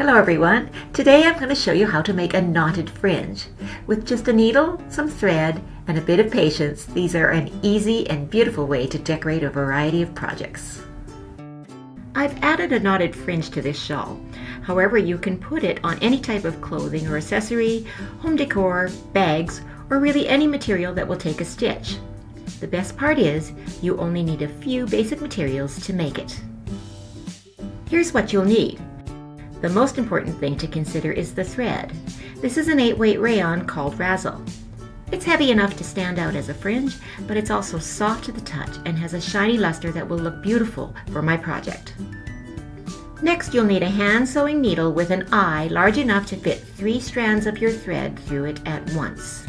Hello everyone! Today I'm going to show you how to make a knotted fringe. With just a needle, some thread, and a bit of patience, these are an easy and beautiful way to decorate a variety of projects. I've added a knotted fringe to this shawl. However, you can put it on any type of clothing or accessory, home decor, bags, or really any material that will take a stitch. The best part is, you only need a few basic materials to make it. Here's what you'll need. The most important thing to consider is the thread. This is an 8-weight rayon called razzle. It's heavy enough to stand out as a fringe, but it's also soft to the touch and has a shiny luster that will look beautiful for my project. Next, you'll need a hand sewing needle with an eye large enough to fit 3 strands of your thread through it at once.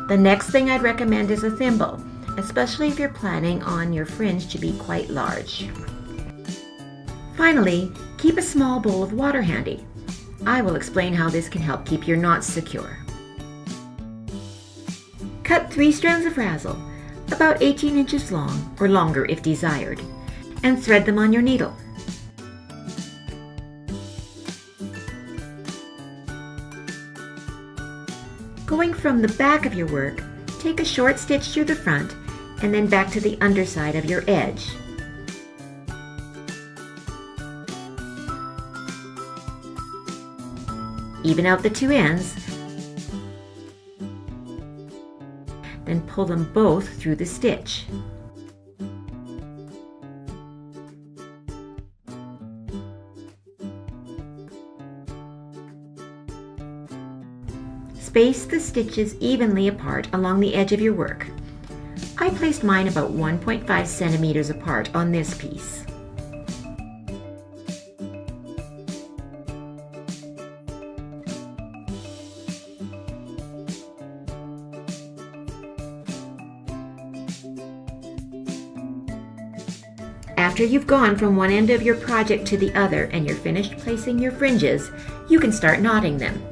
The next thing I'd recommend is a thimble, especially if you're planning on your fringe to be quite large. Finally, keep a small bowl of water handy. I will explain how this can help keep your knots secure. Cut 3 strands of razzle, about 18 inches long, or longer if desired, and thread them on your needle. Going from the back of your work, take a short stitch through the front and then back to the underside of your edge. Even out the 2 ends, then pull them both through the stitch. Space the stitches evenly apart along the edge of your work. I placed mine about 1.5 centimeters apart on this piece. After you've gone from one end of your project to the other and you're finished placing your fringes, you can start knotting them.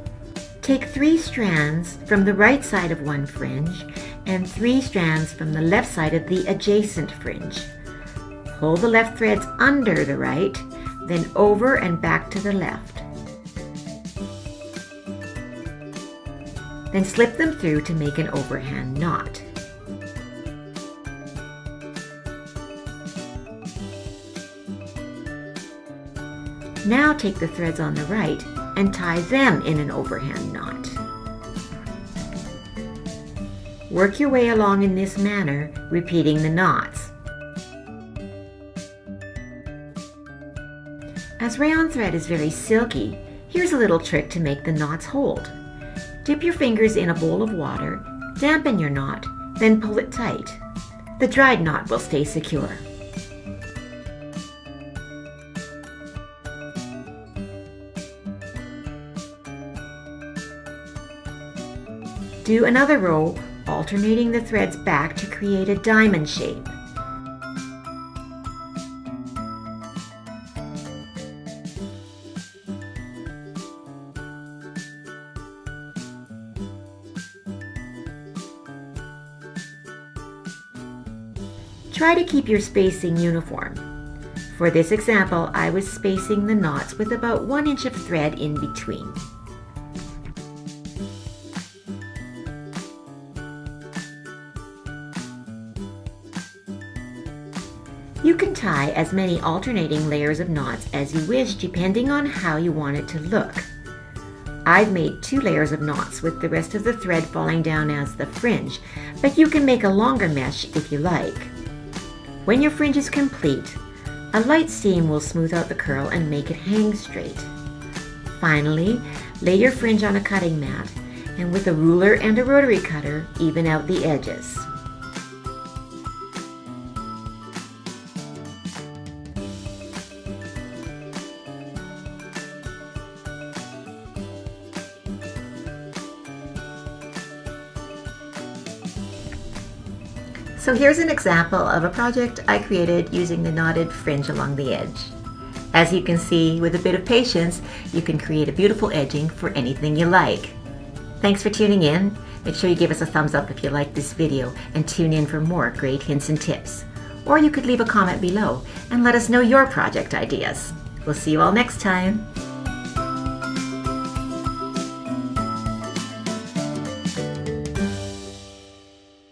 Take 3 strands from the right side of one fringe and 3 strands from the left side of the adjacent fringe. Pull the left threads under the right, then over and back to the left. Then slip them through to make an overhand knot. Now take the threads on the right and tie them in an overhand knot. Work your way along in this manner, repeating the knots. As rayon thread is very silky, here's a little trick to make the knots hold. Dip your fingers in a bowl of water, dampen your knot, then pull it tight. The dried knot will stay secure. Do another row, alternating the threads back to create a diamond shape. Try to keep your spacing uniform. For this example, I was spacing the knots with about 1 inch of thread in between. You can tie as many alternating layers of knots as you wish depending on how you want it to look. I've made 2 layers of knots with the rest of the thread falling down as the fringe, but you can make a longer mesh if you like. When your fringe is complete, a light steam will smooth out the curl and make it hang straight. Finally, lay your fringe on a cutting mat and with a ruler and a rotary cutter, even out the edges. So here's an example of a project I created using the knotted fringe along the edge. As you can see, with a bit of patience, you can create a beautiful edging for anything you like. Thanks for tuning in. Make sure you give us a thumbs up if you like this video and tune in for more great hints and tips. Or you could leave a comment below and let us know your project ideas. We'll see you all next time.